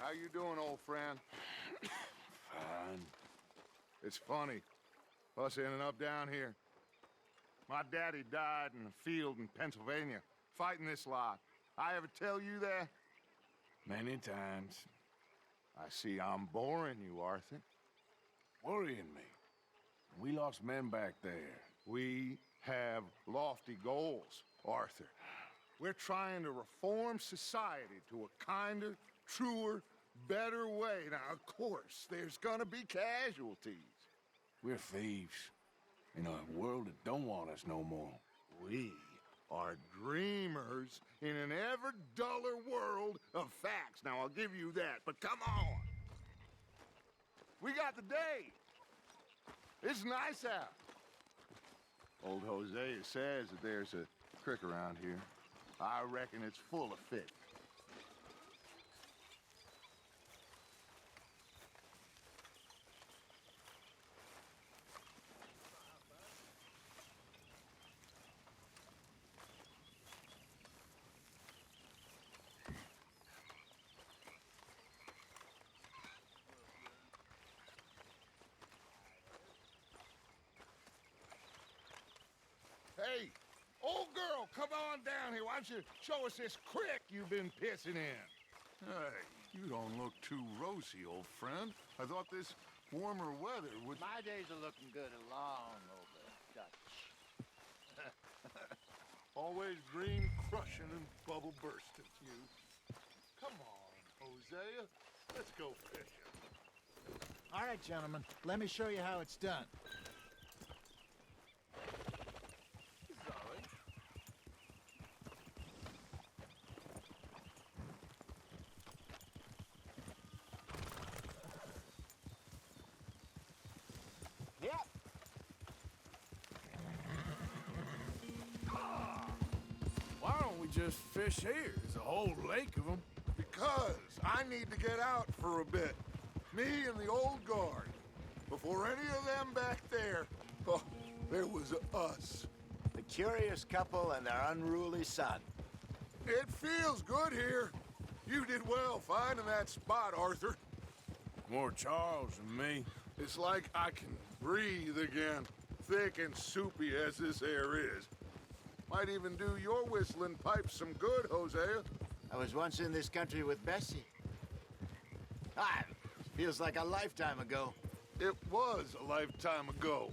How you doing, old friend? Fine. It's funny, us ending up down here. My daddy died in a field in Pennsylvania, fighting this lot. I ever tell you that? Many times. I see I'm boring you, Arthur. Worrying me. We lost men back there. We have lofty goals, Arthur. We're trying to reform society to a kinder, truer, better way. Now, of course, there's gonna be casualties. We're thieves. In a world that don't want us no more. We are dreamers in an ever duller world of facts. Now, I'll give you that, but come on. We got the day. It's nice out. Old Hosea says that there's a creek around here. I reckon it's full of fish. Hey, old girl, come on down here. Why don't you show us this creek you've been pissing in? Hey, you don't look too rosy, old friend. I thought this warmer weather would... My days are looking good along over Dutch. Always dream crushing and bubble bursting, you. Come on, Hosea. Let's go fishing. All right, gentlemen, let me show you how it's done. Yep. Why don't we just fish here? There's a whole lake of them. Because I need to get out for a bit. Me and the old guard. Before any of them back there, oh, there was us. The curious couple and their unruly son. It feels good here. You did well finding that spot, Arthur. More Charles than me. It's like I can breathe again, thick and soupy as this air is. Might even do your whistling pipes some good, Hosea. I was once in this country with Bessie. Feels like a lifetime ago. It was a lifetime ago.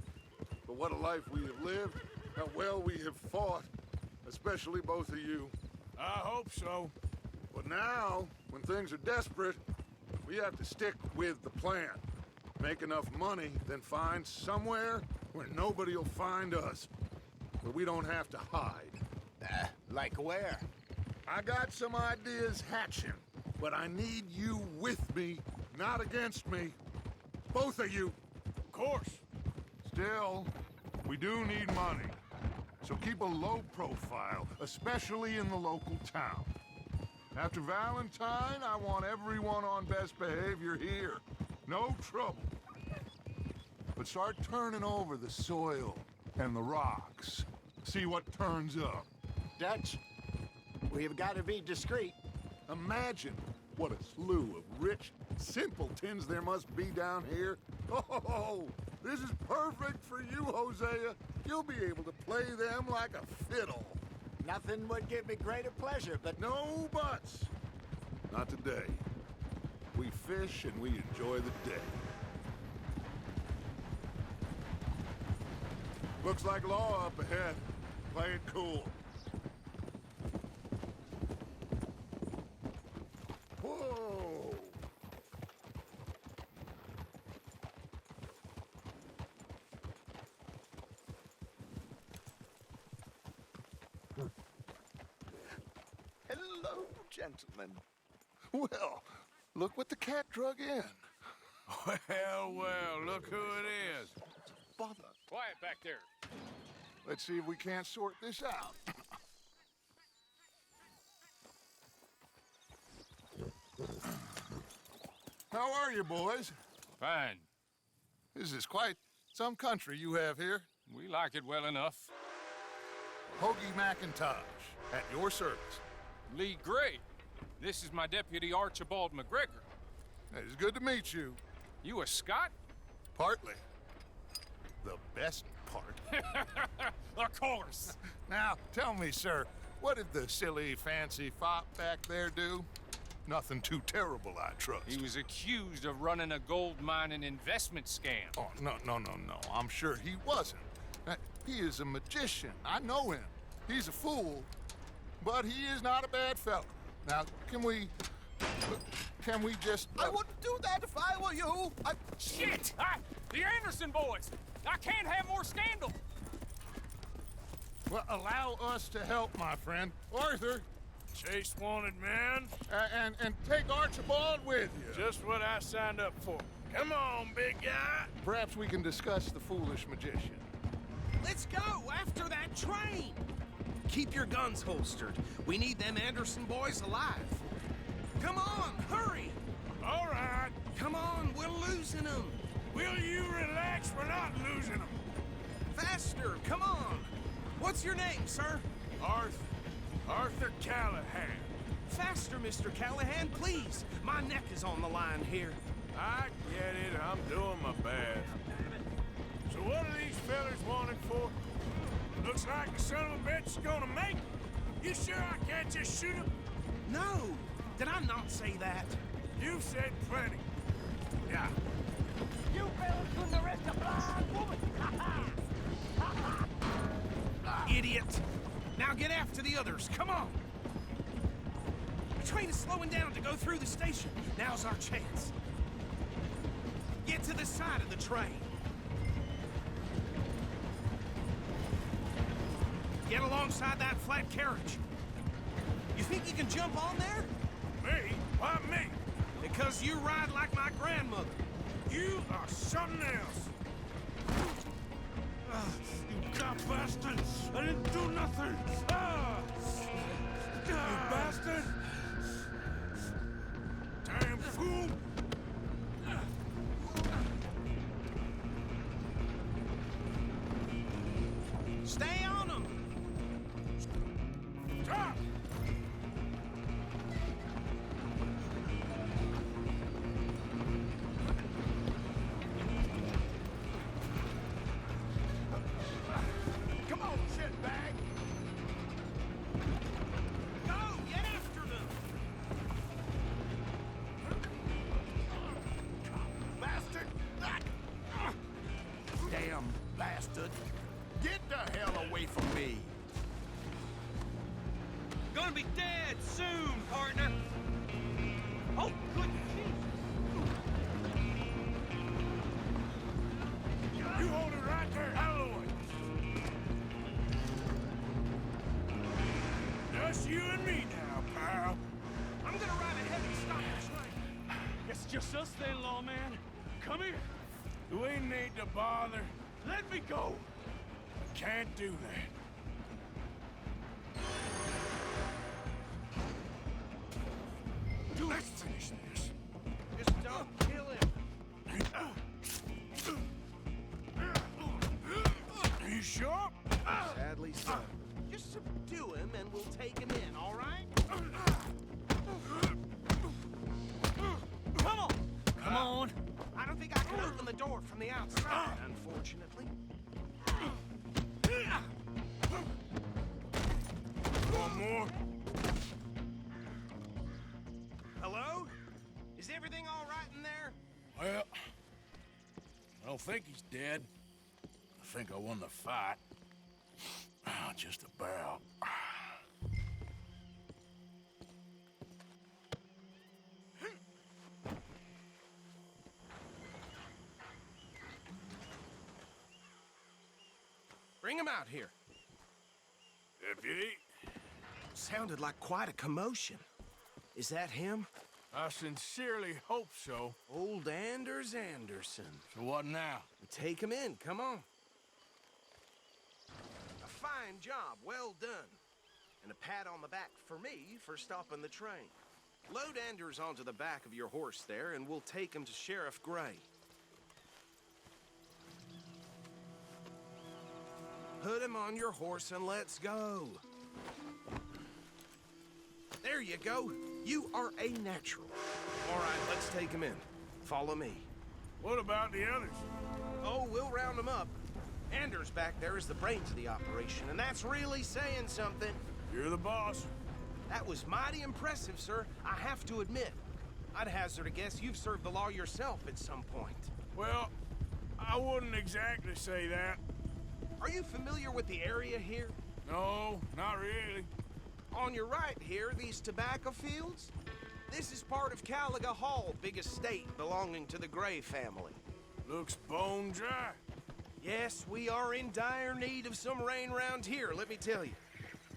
But what a life we have lived, how well we have fought, especially both of you. I hope so. But now, when things are desperate, we have to stick with the plan. Make enough money, then find somewhere where nobody will find us. Where we don't have to hide. Like where? I got some ideas hatching, but I need you with me, not against me. Both of you. Of course. Still, we do need money. So keep a low profile, especially in the local town. After Valentine, I want everyone on best behavior here. No trouble. But start turning over the soil and the rocks. See what turns up. Dutch, we've got to be discreet. Imagine what a slew of rich simpletons there must be down here. Oh, this is perfect for you, Hosea. You'll be able to play them like a fiddle. Nothing would give me greater pleasure, but No buts. Not today. We fish and we enjoy the day. Looks like law up ahead. Play it cool. Whoa! hello, gentlemen. Well, look what the cat drug in. Well, look who it is. Bother. Quiet back there. Let's see if we can't sort this out. How are you, boys? Fine. This is quite some country you have here. We like it well enough. Hoagie McIntosh, at your service. Lee Gray. This is my deputy Archibald McGregor. It's good to meet you. You a Scot? Partly. The best part. Of course. Now, tell me, sir, what did the silly, fancy fop back there do? Nothing too terrible, I trust. He was accused of running a gold mining investment scam. Oh, no. I'm sure he wasn't. He is a magician. I know him. He's a fool, but he is not a bad fellow. Now, can we just... I wouldn't do that if I were you. Shit! The Anderson boys! I can't have more scandal! Well, allow us to help, my friend. Arthur, Chase wanted man. and take Archibald with you. Just what I signed up for. Come on, big guy. Perhaps we can discuss the foolish magician. Let's go after that train. Keep your guns holstered. We need them Anderson boys alive. Come on, hurry. All right. Come on, we're losing them. Will you relax? We're not losing them. Faster, come on. What's your name, sir? Arthur Callahan. Faster, Mr. Callahan, please. My neck is on the line here. I get it. I'm doing my best. So what are these fellas wanted for? Looks like the son of a bitch is gonna make it. You sure I can't just shoot him? No, did I not say that? You said plenty. Yeah. You fellas couldn't arrest a blind woman! Idiot. Now get after the others, come on. The train is slowing down to go through the station. Now's our chance. Get to the side of the train. Get alongside that flat carriage. You think you can jump on there? Me? Why me? Because you ride like my grandmother. You are something else. You cop bastard! I didn't do nothing! You bastard! Damn fool! Stay on them! Stop! Come on, shitbag! Go! Get after them! Bastard! Damn bastard! Get the hell away from me! Gonna be dead soon, partner! Oh, good You hold it right there, out of the way. Just you and me now, pal. I'm gonna ride ahead and stop the train. It's just us then, lawman. Come here. Do we need to bother? Let me go. Can't do that. Let's finish this. Just don't kill him. Are you sure? Sadly so. Just subdue him and we'll take him in, all right? Come on. Come on. I don't think I can open the door from the outside, unfortunately. One more. Hello? Is everything all right in there? Well, I don't think he's dead. I think I won the fight. Just about. Bring him out here. Deputy, Sounded like quite a commotion. Is that him? I sincerely hope so. Old Anders Anderson. So what now? Take him in, come on. A fine job, well done. And a pat on the back for me for stopping the train. Load Anders onto the back of your horse there, and we'll take him to Sheriff Gray. Put him on your horse and let's go. There you go. You are a natural. All right, let's take him in. Follow me. What about the others? Oh, we'll round them up. Anders back there is the brains of the operation, and that's really saying something. You're the boss. That was mighty impressive, sir. I have to admit. I'd hazard a guess you've served the law yourself at some point. Well, I wouldn't exactly say that. Are you familiar with the area here? No, not really. On your right here, these tobacco fields? This is part of Caliga Hall, big estate belonging to the Gray family. Looks bone dry. Yes, we are in dire need of some rain round here, let me tell you.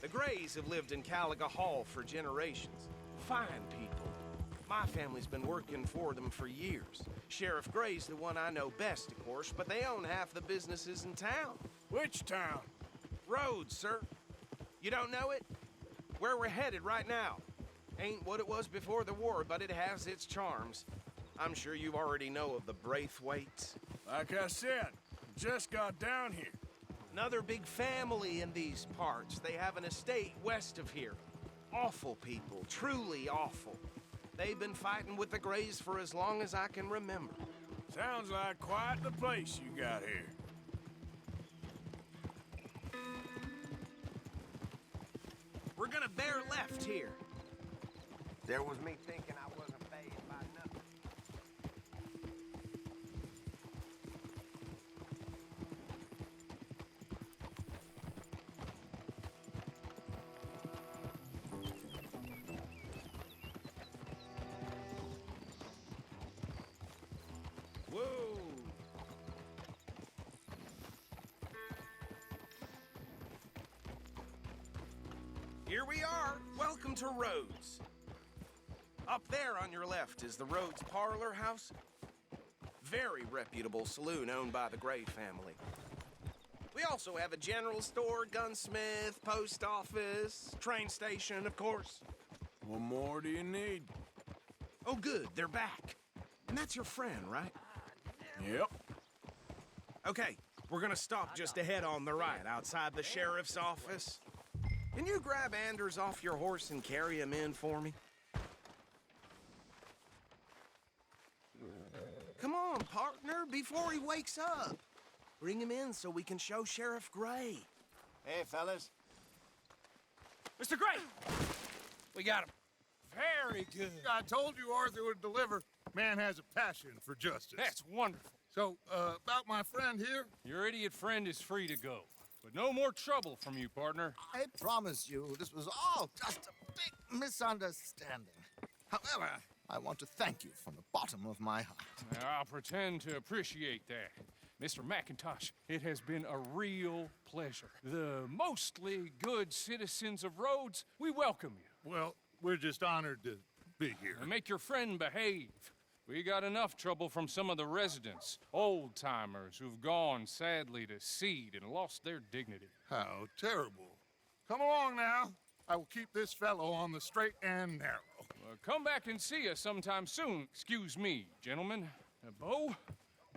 The Grays have lived in Caliga Hall for generations. Fine people. My family's been working for them for years. Sheriff Gray's the one I know best, of course, but they own half the businesses in town. Which town? Rhodes, sir. You don't know it? Where we're headed right now. Ain't what it was before the war, but it has its charms. I'm sure you already know of the Braithwaites. Like I said, just got down here. Another big family in these parts. They have an estate west of here. Awful people, truly awful. They've been fighting with the Grays for as long as I can remember. Sounds like quite the place you got here. We're gonna bear left here. There was me thinking I wasn't phased by nothing. Whoa! Here we are. Welcome to Rhodes. Up there on your left is the Rhodes Parlor House. Very reputable saloon owned by the Gray family. We also have a general store, gunsmith, post office, train station, of course. What more do you need? Oh, good, they're back. And that's your friend, right? Yep. Okay, we're gonna stop just ahead on the right, outside the sheriff's office. Can you grab Anders off your horse and carry him in for me? Come on, partner, before he wakes up. Bring him in so we can show Sheriff Gray. Hey, fellas. Mr. Gray! We got him. Very good. I told you Arthur would deliver. Man has a passion for justice. That's wonderful. So, about my friend here? Your idiot friend is free to go. But no more trouble from you, partner. I promise you, this was all just a big misunderstanding. However, I want to thank you from the bottom of my heart. I'll pretend to appreciate that. Mr. McIntosh, it has been a real pleasure. The mostly good citizens of Rhodes, we welcome you. Well, we're just honored to be here. And make your friend behave. We got enough trouble from some of the residents, old-timers who've gone, sadly, to seed and lost their dignity. How terrible. Come along now. I will keep this fellow on the straight and narrow. Come back and see us sometime soon. Excuse me, gentlemen. Bo,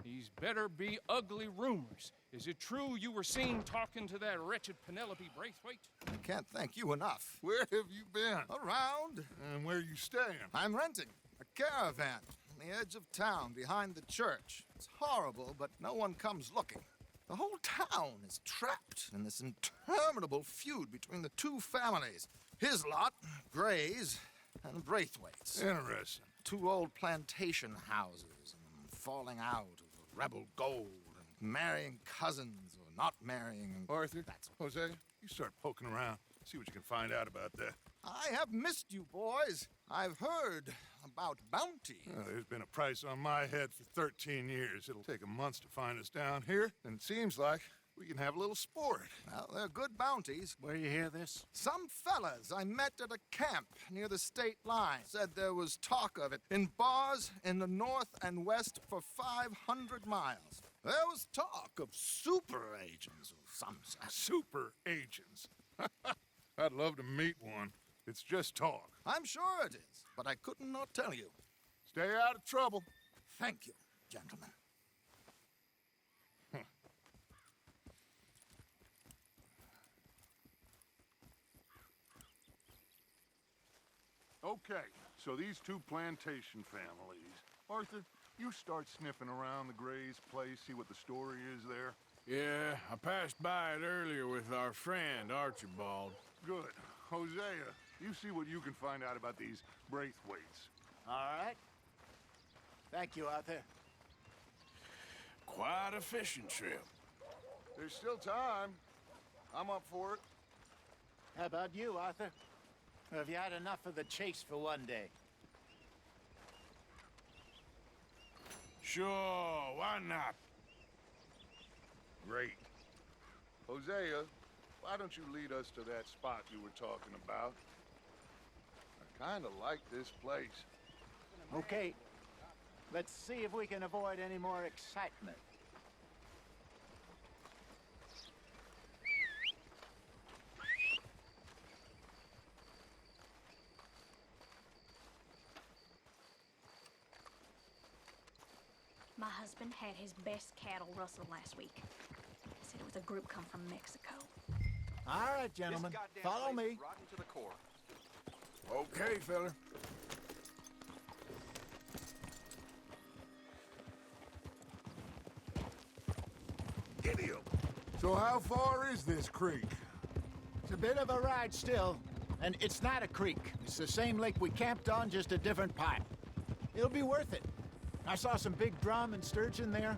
these better be ugly rumors. Is it true you were seen talking to that wretched Penelope Braithwaite? I can't thank you enough. Where have you been? Around, And where you staying? I'm renting a caravan on the edge of town behind the church. It's horrible, but no one comes looking. The whole town is trapped in this interminable feud between the two families. His lot, Gray's, and Braithwaite's. Interesting. Two old plantation houses and falling out of rebel gold and marrying cousins or not marrying. And Arthur, that's Hosea, you start poking around. See what you can find out about that. I have missed you, boys. I've heard about bounty. There's been a price on my head for 13 years. It'll take a month to find us down here, and it seems like we can have a little sport. Well, they're good bounties. Where you hear this? Some fellas I met at a camp near the state line said there was talk of it in bars in the north and west for 500 miles. There was talk of super agents of some sort. Super agents. I'd love to meet one. It's just talk. I'm sure it is, but I couldn't not tell you. Stay out of trouble. Thank you, gentlemen. Okay, so these two plantation families. Arthur, you start sniffing around the Gray's place, see what the story is there. Yeah, I passed by it earlier with our friend, Archibald. Good. Hosea, you see what you can find out about these Braithwaites. All right. Thank you, Arthur. Quite a fishing trip. There's still time. I'm up for it. How about you, Arthur? Or have you had enough of the chase for one day? Sure, why not? Great. Hosea, why don't you lead us to that spot you were talking about? I kind of like this place. Okay. Let's see if we can avoid any more excitement. My husband had his best cattle rustled last week. Said it was a group come from Mexico. All right, gentlemen. Follow me. Rotten to the core. Okay, fella. Giddy up. So how far is this creek? It's a bit of a ride still, and it's not a creek. It's the same lake we camped on, just a different pipe. It'll be worth it. I saw some big drum and sturgeon there.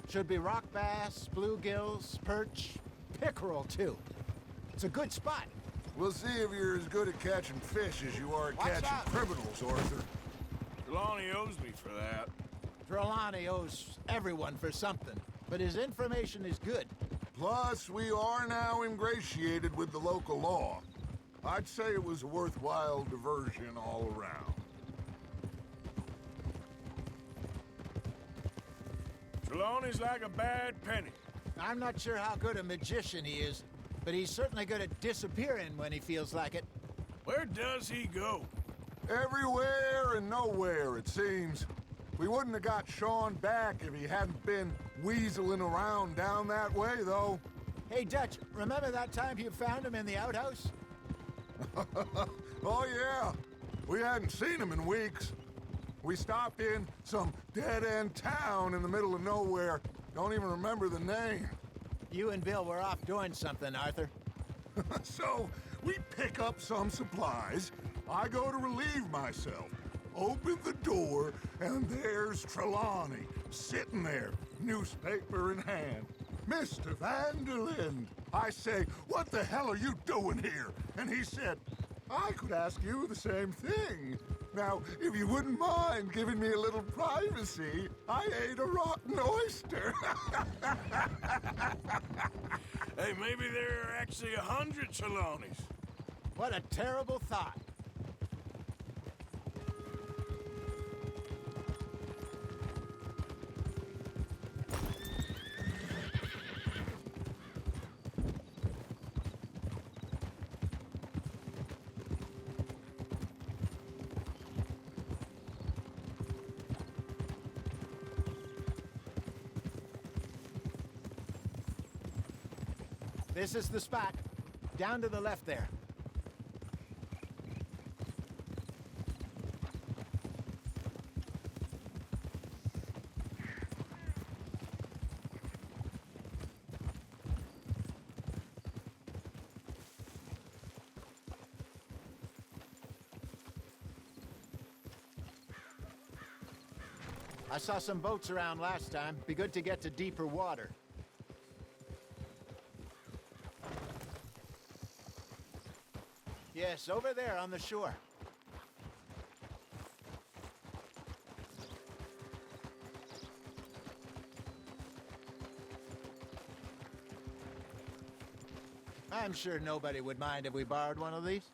Should be rock bass, bluegills, perch, pickerel, too. It's a good spot. We'll see if you're as good at catching fish as you are at Watch catching out. criminals, Arthur. Trelawney owes me for that. Trelawney owes everyone for something, but his information is good. Plus, we are now ingratiated with the local law. I'd say it was a worthwhile diversion all around. Trelawney's like a bad penny. I'm not sure how good a magician he is, but he's certainly good at disappearing when he feels like it. Where does he go? Everywhere and nowhere, it seems. We wouldn't have got Sean back if he hadn't been weaseling around down that way, though. Hey, Dutch, remember that time you found him in the outhouse? Oh, yeah. We hadn't seen him in weeks. We stopped in some dead-end town in the middle of nowhere. Don't even remember the name. You and Bill were off doing something, Arthur. So, we pick up some supplies. I go to relieve myself. Open the door, and there's Trelawney, sitting there, newspaper in hand. Mr. Vanderlyn. I say, what the hell are you doing here? And he said, I could ask you the same thing. Now, if you wouldn't mind giving me a little privacy, I ate a rotten oyster. Hey, maybe there are actually 100 Trelawneys. What a terrible thought. This is the spot. Down to the left there. I saw some boats around last time. Be good to get to deeper water. Yes, over there on the shore. I'm sure nobody would mind if we borrowed one of these.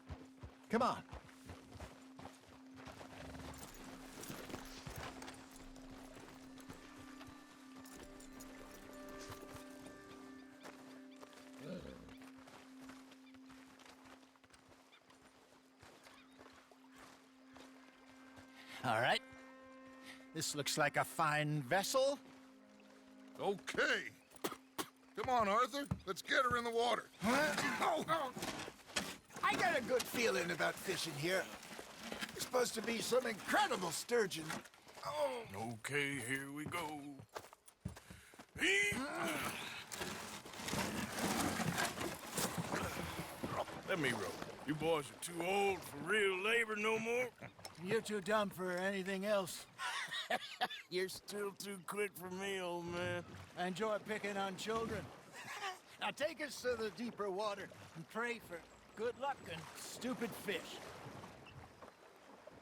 Come on. All right. This looks like a fine vessel. Okay. Come on, Arthur. Let's get her in the water. I got a good feeling about fishing here. Supposed to be some incredible sturgeon. Oh. Okay, here we go. Let me row. You boys are too old for real labor no more. You're too dumb for anything else. You're still too quick for me, old man. I enjoy picking on children. Now take us to the deeper water and pray for good luck and stupid fish.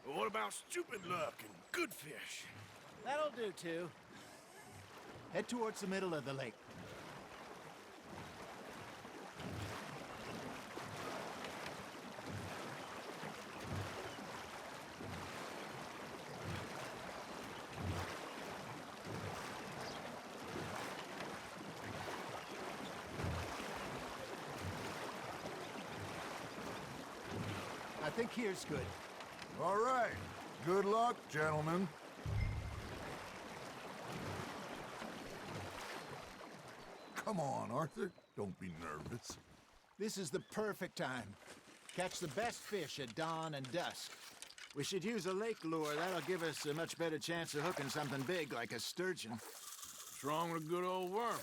But what about stupid luck and good fish? That'll do, too. Head towards the middle of the lake. I think here's good. All right. Good luck, gentlemen. Come on, Arthur. Don't be nervous. This is the perfect time. Catch the best fish at dawn and dusk. We should use a lake lure. That'll give us a much better chance of hooking something big like a sturgeon. What's wrong with a good old worm?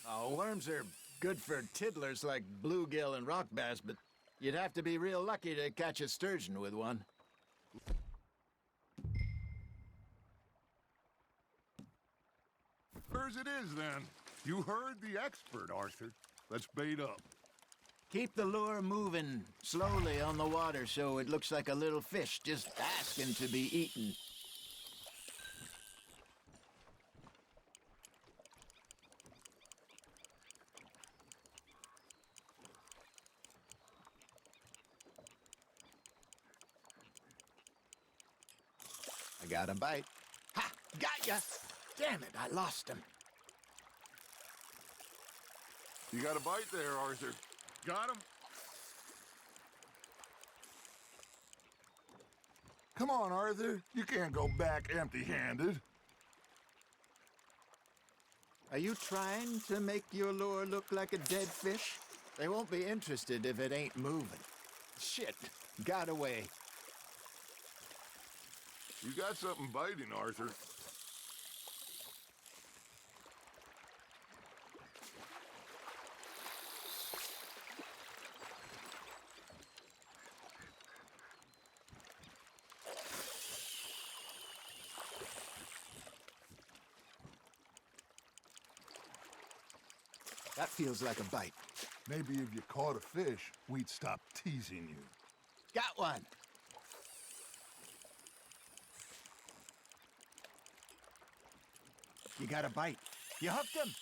Oh, worms are good for tiddlers like bluegill and rock bass, but you'd have to be real lucky to catch a sturgeon with one. Where's it is, then? You heard the expert, Arthur. Let's bait up. Keep the lure moving slowly on the water so it looks like a little fish just asking to be eaten. I got a bite. Ha! Got ya! Damn it, I lost him. You got a bite there, Arthur. Got him? Come on, Arthur. You can't go back empty-handed. Are you trying to make your lure look like a dead fish? They won't be interested if it ain't moving. Shit, got away. You got something biting, Arthur. That feels like a bite. Maybe if you caught a fish, we'd stop teasing you. Got one. You got a bite. You hooked him.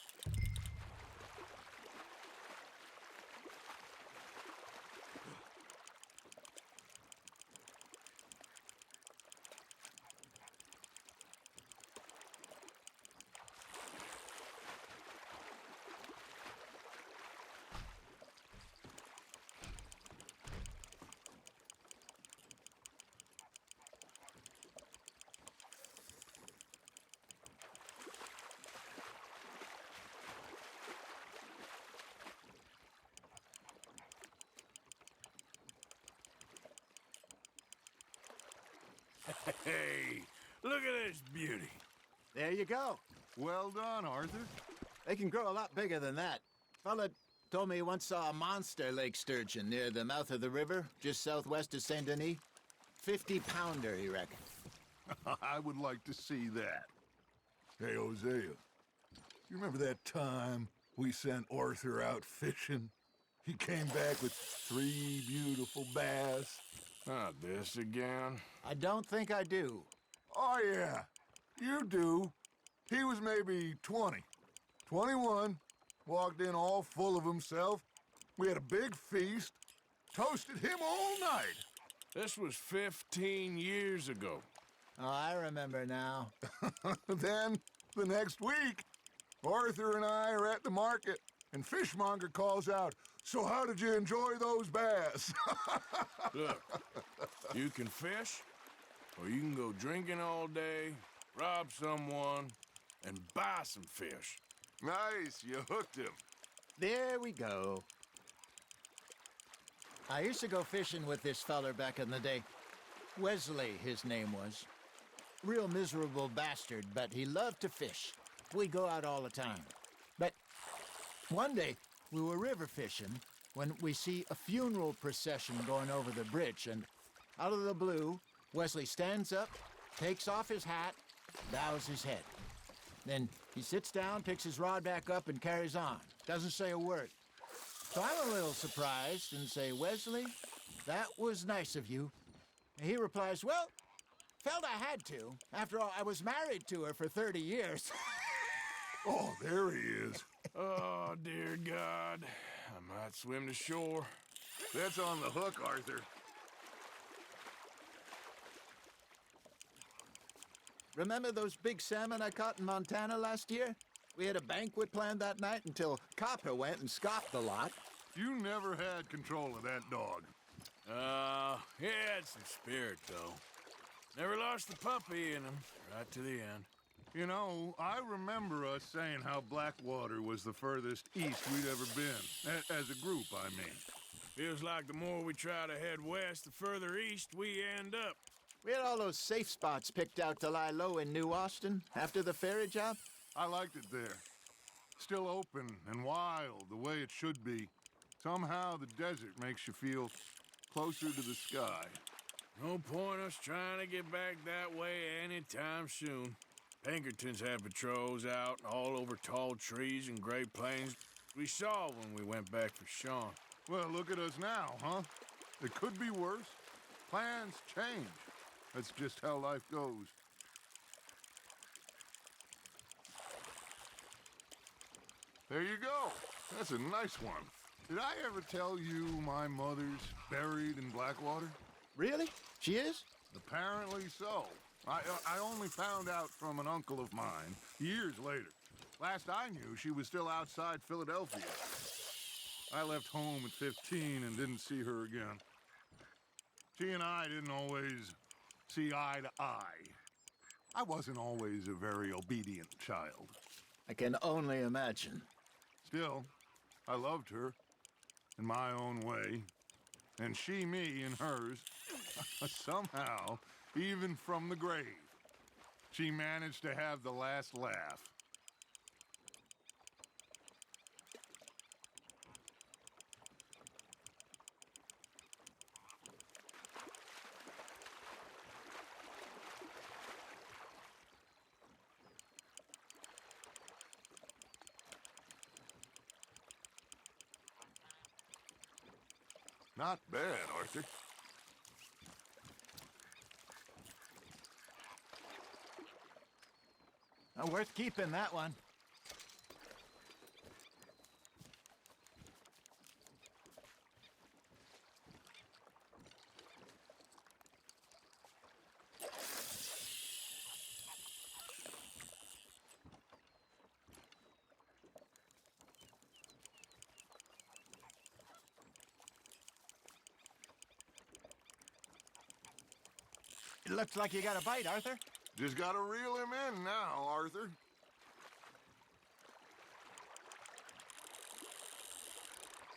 Hey, look at this beauty. There you go. Well done, Arthur. They can grow a lot bigger than that. Fella told me he once saw a monster lake sturgeon near the mouth of the river, just southwest of Saint Denis. 50-pounder, he reckoned. I would like to see that. Hey, Hosea, you remember that time we sent Arthur out fishing? He came back with 3 beautiful bass. Not this again. I don't think I do. Oh, yeah, you do. He was maybe 20, 21, walked in all full of himself. We had a big feast, toasted him all night. This was 15 years ago. Oh, I remember now. Then, the next week, Arthur and I are at the market, and Fishmonger calls out, "So how did you enjoy those bass?" Look, you can fish, or you can go drinking all day, rob someone, and buy some fish. Nice, you hooked him. There we go. I used to go fishing with this feller back in the day. Wesley, his name was. Real miserable bastard, but he loved to fish. We'd go out all the time. But one day, we were river fishing when we see a funeral procession going over the bridge, and out of the blue, Wesley stands up, takes off his hat, bows his head. Then he sits down, picks his rod back up, and carries on. Doesn't say a word. So I'm a little surprised and say, Wesley, that was nice of you. And he replies, well, felt I had to. After all, I was married to her for 30 years. Oh, there he is. Oh, dear God. I might swim to shore. That's on the hook, Arthur. Remember those big salmon I caught in Montana last year? We had a banquet planned that night until Copper went and scoffed the lot. You never had control of that dog. He had some spirit, though. Never lost the puppy in him, right to the end. You know, I remember us saying how Blackwater was the furthest east we'd ever been. As a group, I mean. Feels like the more we try to head west, the further east we end up. We had all those safe spots picked out to lie low in New Austin after the ferry job. I liked it there. Still open and wild, the way it should be. Somehow the desert makes you feel closer to the sky. No point us trying to get back that way anytime soon. Pinkertons had patrols out all over tall trees and Great Plains. We saw when we went back for Sean. Well, look at us now, huh? It could be worse. Plans change. That's just how life goes. There you go. That's a nice one. Did I ever tell you my mother's buried in Blackwater? Really? She is? Apparently so. I only found out from an uncle of mine years later. Last I knew, she was still outside Philadelphia. I left home at 15 and didn't see her again. She and I didn't always see eye to eye. I wasn't always a very obedient child. I can only imagine. Still, I loved her in my own way, and she me in hers. Somehow, even from the grave, she managed to have the last laugh. Not bad, Arthur. Worth keeping, that one. It looks like you got a bite, Arthur. Just gotta reel him in now, Arthur.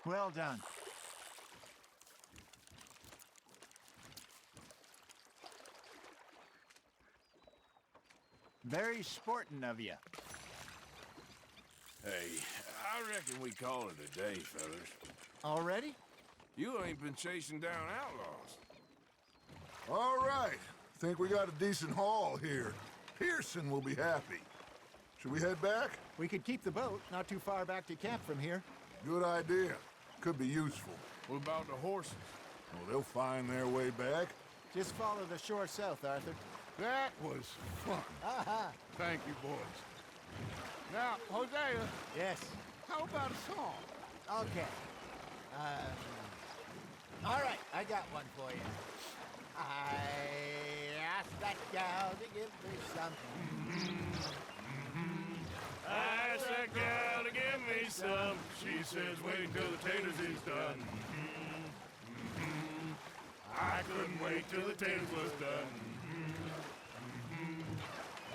Well done. Very sporting of you. Hey, I reckon we call it a day, fellas. Already? You ain't been chasing down outlaws. All right. Think we got a decent haul here. Pearson will be happy. Should we head back? We could keep the boat not too far back to camp from here. Good idea. Could be useful. What about the horses? Well, they'll find their way back. Just follow the shore south, Arthur. That was fun. Aha! Thank you, boys. Now, Hosea, Yes. how about a song? Okay. All right, I got one for you. I asked that gal to give me something. I asked that gal to give me some. She says, wait till the taters is done. I couldn't wait till the taters was done.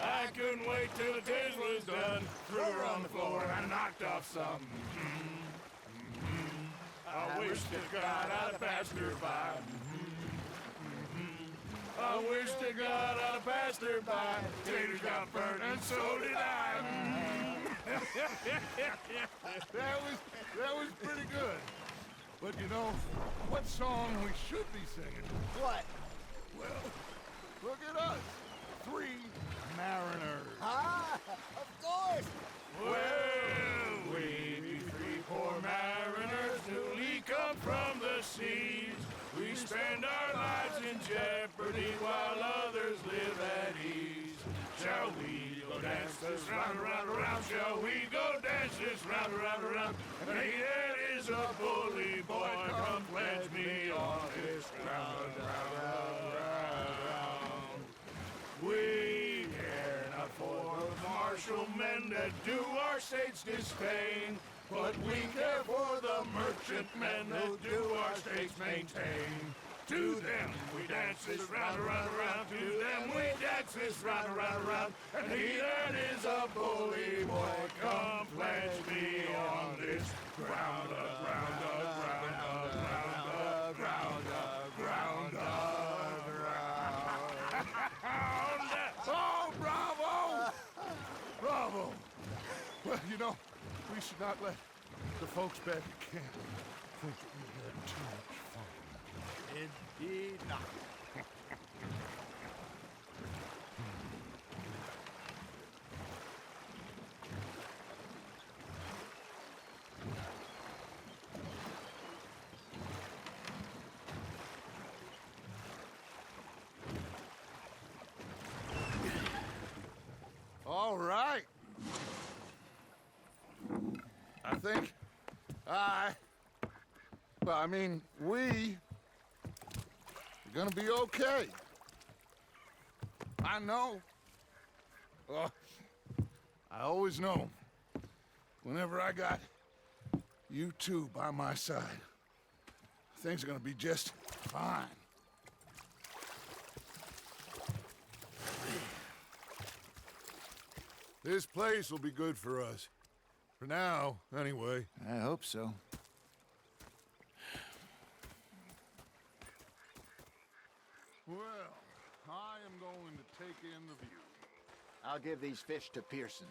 I couldn't wait till the taters was done. Threw her on the floor and I knocked off some. I wish to God I'd passed her by. I wish to God I'd have passed her by. Taters got burnt and so did I. That was pretty good. But you know, what song we should be singing? What? Well, look at us. 3 mariners. Ah, of course! Well, we be 3 poor mariners newly come from the seas. We spend our lives in jeopardy while others live at ease. Shall we go dance this round, around, around? Shall we go dance this round, around, around? And he that is a bully boy, come pledge me on this ground, round, round, round. We care not for the martial men that do our states disdain, but we care for the merchant men that do our states maintain. To them we dance this round, around, around. To them we dance this round, around, around. And he that is a bully boy, come pledge me on this ground, ground, ground, ground, ground, ground, ground. Oh, bravo! Bravo! Well, you know, we should not let the folks back at camp think that we had too much fun. Indeed not. All right. I think we are gonna be okay. I know. Oh, I always know. Whenever I got you two by my side, things are gonna be just fine. This place will be good for us. For now, anyway. I hope so. Well, I am going to take in the view. I'll give these fish to Pearson.